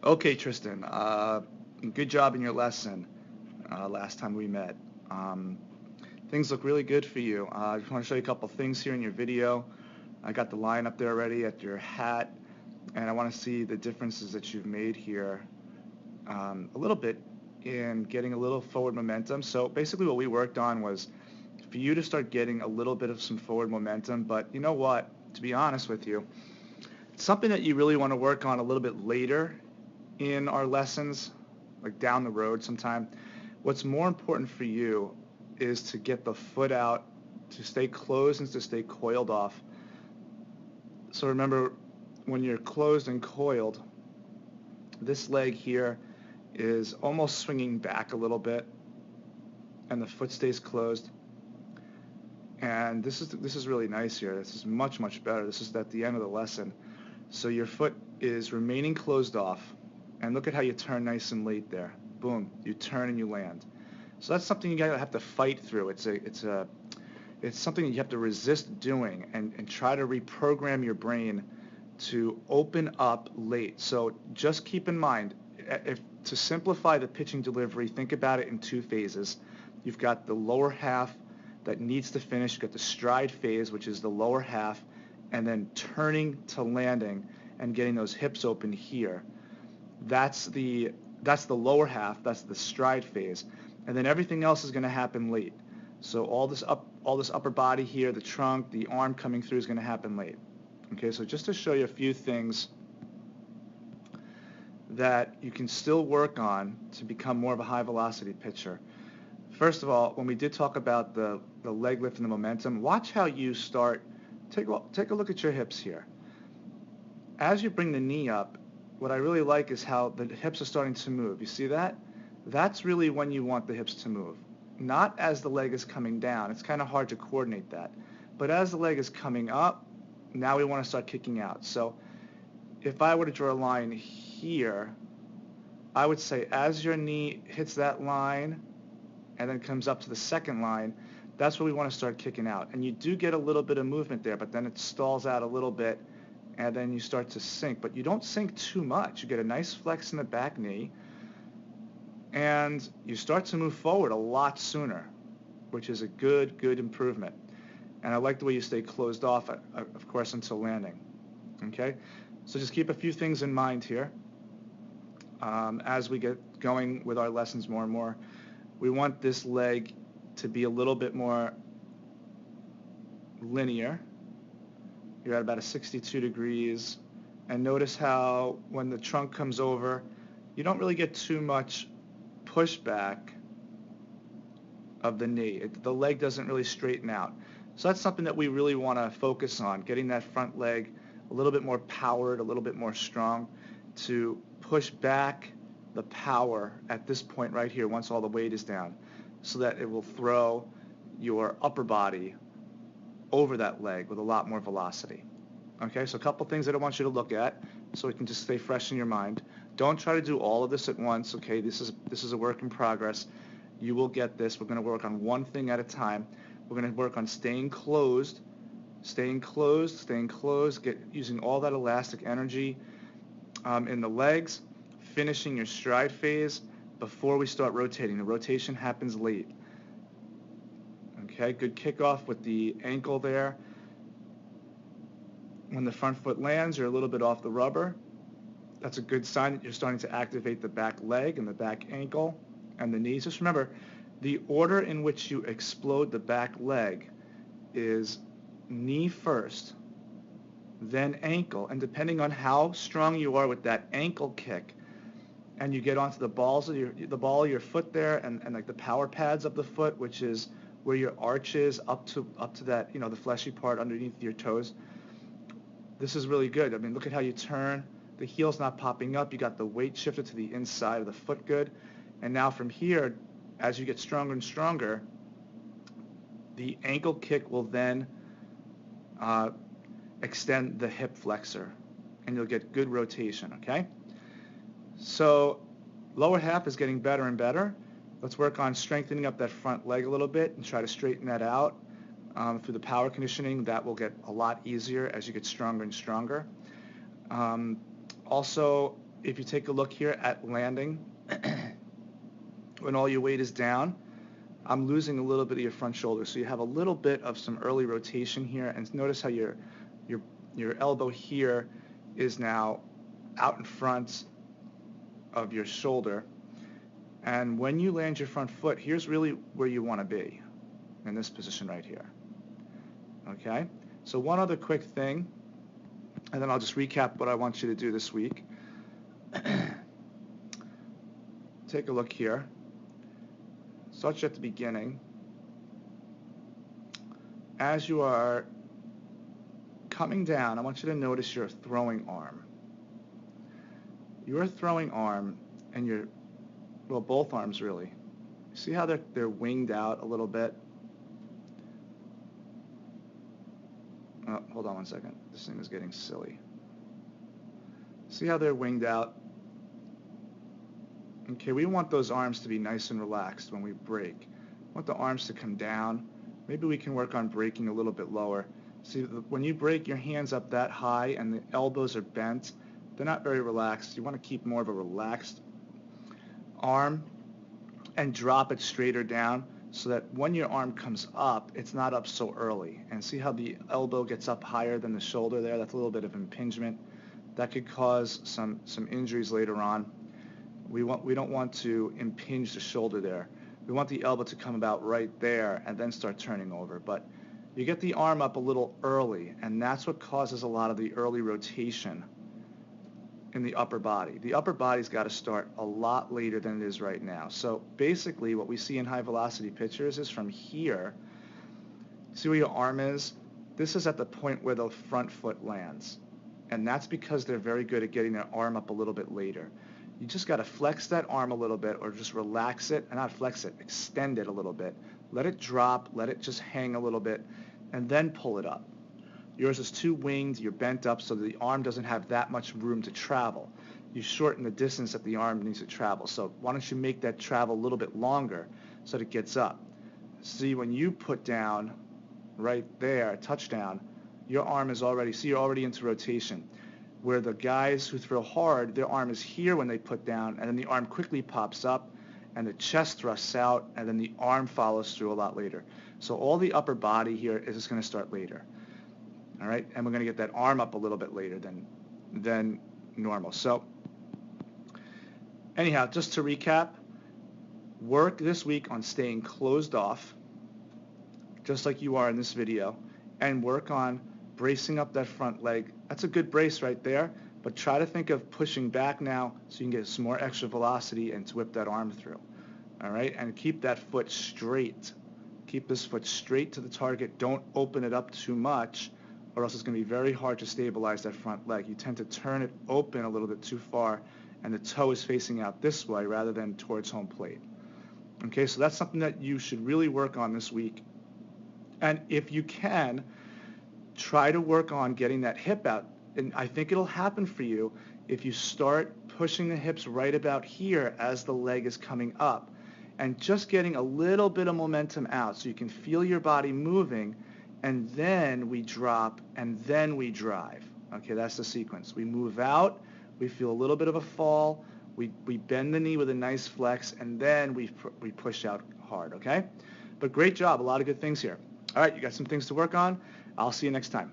Okay, Tristan. Good job in your lesson last time we met. Um, Things look really good for you. I just want to show you a couple things here in your video. I got the line up there already at your hat, and I want to see the differences that you've made here a little bit in getting a little forward momentum. So basically what we worked on was for you to start getting a little bit of some forward momentum, but you know what? To be honest with you, it's something that you really want to work on a little bit later in our lessons, like down the road sometime. What's more important for you is to get the foot out, to stay closed and to stay coiled off. So remember, when you're closed and coiled, this leg here is almost swinging back a little bit, and the foot stays closed. And this is really nice here. This is much better. This is at the end of the lesson. So your foot is remaining closed off, and look at how you turn nice and late there. Boom, you turn and you land. So that's something you gotta have to fight through. It's something that you have to resist doing and try to reprogram your brain to open up late. So just keep in mind, to simplify the pitching delivery, think about it in two phases. You've got the lower half that needs to finish. You've got the stride phase, which is the lower half, and then turning to landing and getting those hips open here. That's the lower half. That's the stride phase, and then everything else is going to happen late. So all this upper body here, the trunk, the arm coming through is going to happen late. Okay, so just to show you a few things that you can still work on to become more of a high velocity pitcher. First of all, when we did talk about the leg lift and the momentum, watch how you start. Take a look at your hips here. As you bring the knee up, what I really like is how the hips are starting to move. You see that? That's really when you want the hips to move. Not as the leg is coming down. It's kind of hard to coordinate that. But as the leg is coming up, now we want to start kicking out. So if I were to draw a line here, I would say as your knee hits that line and then comes up to the second line, that's where we want to start kicking out. And you do get a little bit of movement there, but then it stalls out a little bit, and then you start to sink. But you don't sink too much. You get a nice flex in the back knee, and you start to move forward a lot sooner, which is a good improvement. And I like the way you stay closed off, of course, until landing. Okay? So just keep a few things in mind here as we get going with our lessons more and more. We want this leg to be a little bit more linear. You're at about a 62 degrees. And notice how when the trunk comes over, you don't really get too much pushback of the knee. The leg doesn't really straighten out. So that's something that we really want to focus on, getting that front leg a little bit more powered, a little bit more strong to push back the power at this point right here once all the weight is down, so that it will throw your upper body over that leg with a lot more velocity. Okay, so a couple things that I want you to look at so it can just stay fresh in your mind. Don't try to do all of this at once, okay? This is a work in progress. You will get this. We're going to work on one thing at a time. We're going to work on staying closed, using all that elastic energy in the legs, finishing your stride phase before we start rotating. The rotation happens late. Okay, good kickoff with the ankle there. When the front foot lands, you're a little bit off the rubber. That's a good sign that you're starting to activate the back leg and the back ankle and the knees. Just remember, the order in which you explode the back leg is knee first, then ankle. And depending on how strong you are with that ankle kick, and you get onto the ball of your foot there, and like the power pads of the foot, which is where your arch is up to that, the fleshy part underneath your toes. This is really good. I mean, look at how you turn. The heel's not popping up. You got the weight shifted to the inside of the foot good. And now from here, as you get stronger and stronger, the ankle kick will then extend the hip flexor, and you'll get good rotation, okay? So lower half is getting better and better. Let's work on strengthening up that front leg a little bit and try to straighten that out. Through the power conditioning, that will get a lot easier as you get stronger and stronger. Also, if you take a look here at landing, when all your weight is down, I'm losing a little bit of your front shoulder. So you have a little bit of some early rotation here, and notice how your elbow here is now out in front of your shoulder. And when you land your front foot, here's really where you want to be, in this position right here. Okay? So one other quick thing, and then I'll just recap what I want you to do this week. Take a look here. Start you at the beginning. As you are coming down, I want you to notice your throwing arm. Your throwing arm and your, well, both arms really. See how they're winged out a little bit? Oh, hold on one second. This thing is getting silly. See how they're winged out? Okay, we want those arms to be nice and relaxed when we break. We want the arms to come down. Maybe we can work on breaking a little bit lower. See, when you break your hands up that high and the elbows are bent, they're not very relaxed. You want to keep more of a relaxed arm and drop it straighter down so that when your arm comes up, it's not up so early. And see how the elbow gets up higher than the shoulder there? That's a little bit of impingement. That could cause some injuries later on. We don't want to impinge the shoulder there. We want the elbow to come about right there and then start turning over. But you get the arm up a little early, and that's what causes a lot of the early rotation in the upper body. The upper body's got to start a lot later than it is right now. So basically what we see in high velocity pitchers is from here, see where your arm is? This is at the point where the front foot lands. And that's because they're very good at getting their arm up a little bit later. You just got to flex that arm a little bit, or just relax it, and not flex it, extend it a little bit. Let it drop, let it just hang a little bit, and then pull it up. Yours is too winged, you're bent up, so the arm doesn't have that much room to travel. You shorten the distance that the arm needs to travel. So why don't you make that travel a little bit longer so that it gets up? See, when you put down right there, touchdown, your arm is already, see, you're already into rotation. Where the guys who throw hard, their arm is here when they put down, and then the arm quickly pops up, and the chest thrusts out, and then the arm follows through a lot later. So all the upper body here is just going to start later. All right, and we're going to get that arm up a little bit later than normal. So anyhow, just to recap, work this week on staying closed off, just like you are in this video, and work on bracing up that front leg. That's a good brace right there, but try to think of pushing back now so you can get some more extra velocity and to whip that arm through. All right, and keep that foot straight. Keep this foot straight to the target. Don't open it up too much, or else it's going to be very hard to stabilize that front leg. You tend to turn it open a little bit too far, and the toe is facing out this way rather than towards home plate. Okay, so that's something that you should really work on this week. And if you can, try to work on getting that hip out. And I think it'll happen for you if you start pushing the hips right about here as the leg is coming up, and just getting a little bit of momentum out so you can feel your body moving, and then we drop, and then we drive. Okay, that's the sequence. We move out, we feel a little bit of a fall, we bend the knee with a nice flex, and then we push out hard, okay? But great job, a lot of good things here. All right, you got some things to work on. I'll see you next time.